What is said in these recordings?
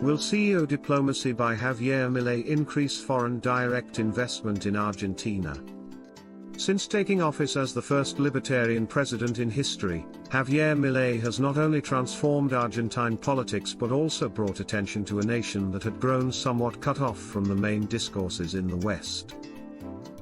Will CEO diplomacy by Javier Milei increase foreign direct investment in Argentina? Since taking office as the first Libertarian president in history, Javier Milei has not only transformed Argentine politics but also brought attention to a nation that had grown somewhat cut off from the main discourses in the West.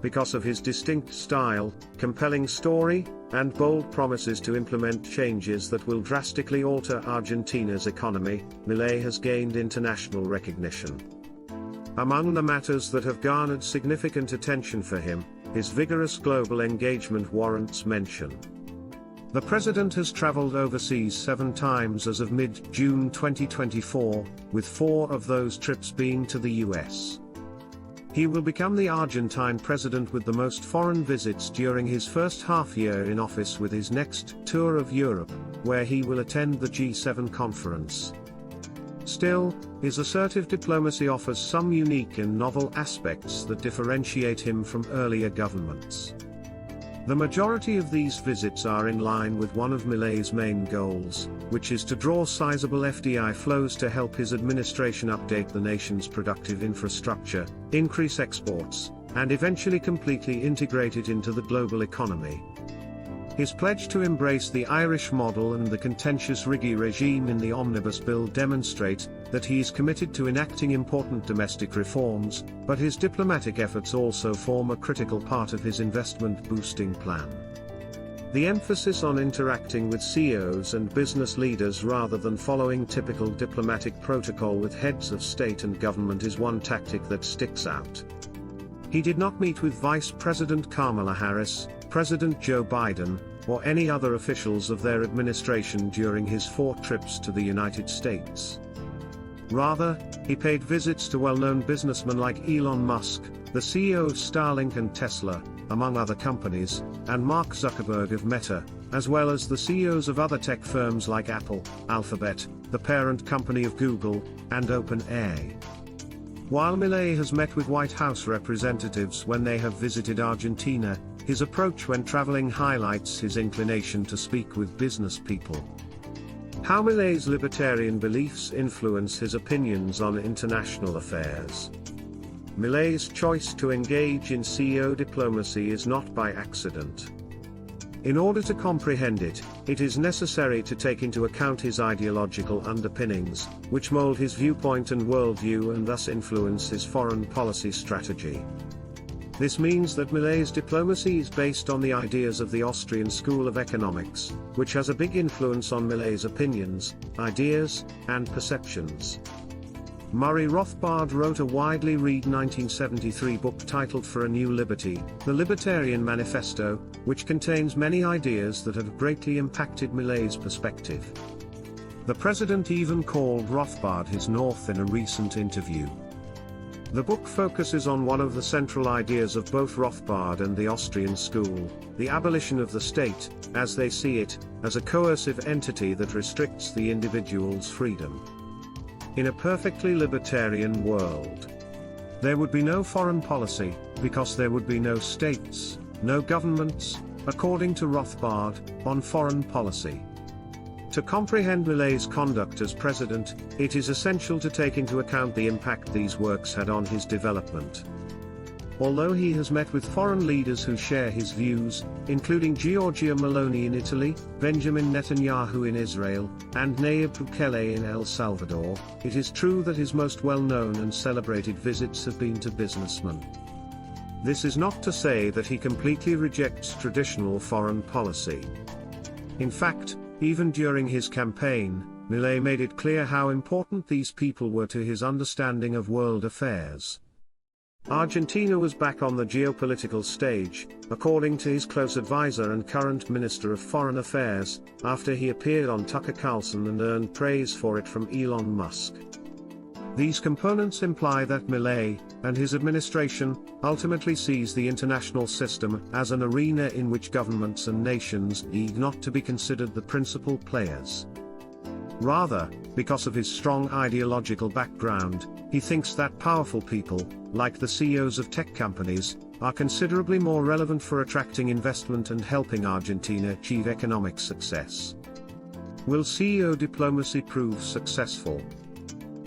Because of his distinct style, compelling story, and bold promises to implement changes that will drastically alter Argentina's economy, Milei has gained international recognition. Among the matters that have garnered significant attention for him, his vigorous global engagement warrants mention. The president has traveled overseas 7 times as of mid-June 2024, with 4 of those trips being to the US. He will become the Argentine president with the most foreign visits during his first half-year in office, with his next tour of Europe, where he will attend the G7 conference. Still, his assertive diplomacy offers some unique and novel aspects that differentiate him from earlier governments. The majority of these visits are in line with one of Milei's main goals, which is to draw sizable FDI flows to help his administration update the nation's productive infrastructure, increase exports, and eventually completely integrate it into the global economy. His pledge to embrace the Irish model and the contentious Rigi regime in the Omnibus Bill demonstrate that he is committed to enacting important domestic reforms, but his diplomatic efforts also form a critical part of his investment-boosting plan. The emphasis on interacting with CEOs and business leaders rather than following typical diplomatic protocol with heads of state and government is one tactic that sticks out. He did not meet with Vice President Kamala Harris, President Joe Biden, or any other officials of their administration during his 4 trips to the United States. Rather, he paid visits to well-known businessmen like Elon Musk, the CEO of Starlink and Tesla, among other companies, and Mark Zuckerberg of Meta, as well as the CEOs of other tech firms like Apple, Alphabet, the parent company of Google, and OpenAI. While Milei has met with White House representatives when they have visited Argentina, his approach when traveling highlights his inclination to speak with business people. How Milei's libertarian beliefs influence his opinions on international affairs. Milei's choice to engage in CEO diplomacy is not by accident. In order to comprehend it, it is necessary to take into account his ideological underpinnings, which mold his viewpoint and worldview and thus influence his foreign policy strategy. This means that Milei's diplomacy is based on the ideas of the Austrian School of Economics, which has a big influence on Milei's opinions, ideas, and perceptions. Murray Rothbard wrote a widely read 1973 book titled For a New Liberty, The Libertarian Manifesto, which contains many ideas that have greatly impacted Milei's perspective. The president even called Rothbard his North in a recent interview. The book focuses on one of the central ideas of both Rothbard and the Austrian school, the abolition of the state, as they see it, as a coercive entity that restricts the individual's freedom. In a perfectly libertarian world, there would be no foreign policy, because there would be no states, no governments, according to Rothbard, on foreign policy. To comprehend Milei's conduct as president, it is essential to take into account the impact these works had on his development. Although he has met with foreign leaders who share his views, including Giorgia Meloni in Italy, Benjamin Netanyahu in Israel, and Nayib Bukele in El Salvador, it is true that his most well-known and celebrated visits have been to businessmen. This is not to say that he completely rejects traditional foreign policy. In fact, even during his campaign, Milei made it clear how important these people were to his understanding of world affairs. Argentina was back on the geopolitical stage, according to his close advisor and current Minister of Foreign Affairs, after he appeared on Tucker Carlson and earned praise for it from Elon Musk. These components imply that Milei, and his administration, ultimately sees the international system as an arena in which governments and nations need not to be considered the principal players. Rather, because of his strong ideological background, he thinks that powerful people, like the CEOs of tech companies, are considerably more relevant for attracting investment and helping Argentina achieve economic success. Will CEO diplomacy prove successful?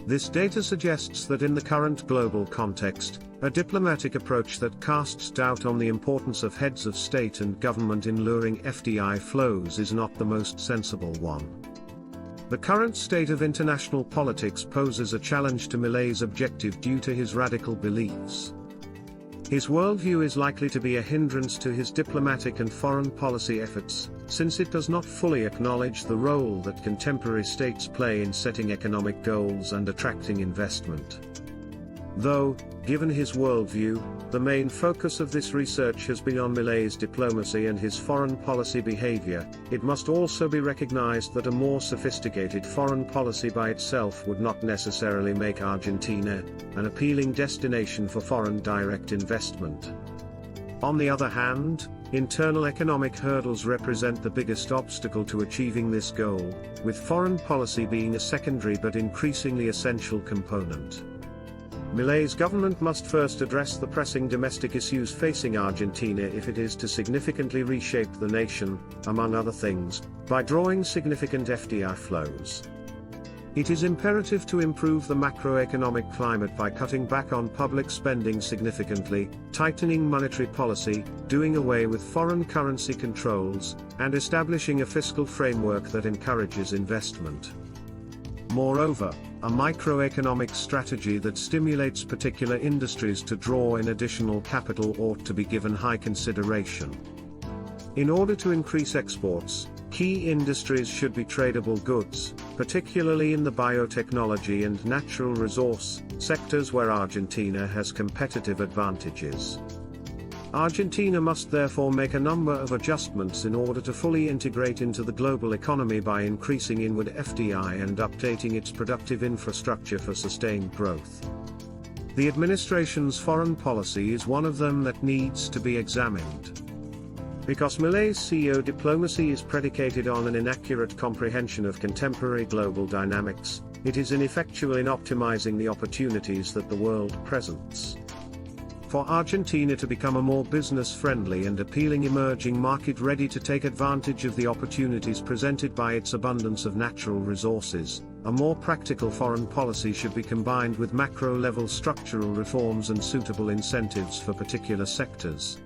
This data suggests that in the current global context, a diplomatic approach that casts doubt on the importance of heads of state and government in luring FDI flows is not the most sensible one. The current state of international politics poses a challenge to Milei's objective due to his radical beliefs. His worldview is likely to be a hindrance to his diplomatic and foreign policy efforts, since it does not fully acknowledge the role that contemporary states play in setting economic goals and attracting investment. Though, given his worldview, the main focus of this research has been on Milei's diplomacy and his foreign policy behavior, it must also be recognized that a more sophisticated foreign policy by itself would not necessarily make Argentina an appealing destination for foreign direct investment. On the other hand, internal economic hurdles represent the biggest obstacle to achieving this goal, with foreign policy being a secondary but increasingly essential component. Milei's government must first address the pressing domestic issues facing Argentina if it is to significantly reshape the nation, among other things, by drawing significant FDI flows. It is imperative to improve the macroeconomic climate by cutting back on public spending significantly, tightening monetary policy, doing away with foreign currency controls, and establishing a fiscal framework that encourages investment. Moreover, a microeconomic strategy that stimulates particular industries to draw in additional capital ought to be given high consideration. In order to increase exports, key industries should be tradable goods, particularly in the biotechnology and natural resource sectors where Argentina has competitive advantages. Argentina must therefore make a number of adjustments in order to fully integrate into the global economy by increasing inward FDI and updating its productive infrastructure for sustained growth. The administration's foreign policy is one of them that needs to be examined. Because Milei's CEO diplomacy is predicated on an inaccurate comprehension of contemporary global dynamics, it is ineffectual in optimizing the opportunities that the world presents. For Argentina to become a more business-friendly and appealing emerging market ready to take advantage of the opportunities presented by its abundance of natural resources, a more practical foreign policy should be combined with macro-level structural reforms and suitable incentives for particular sectors.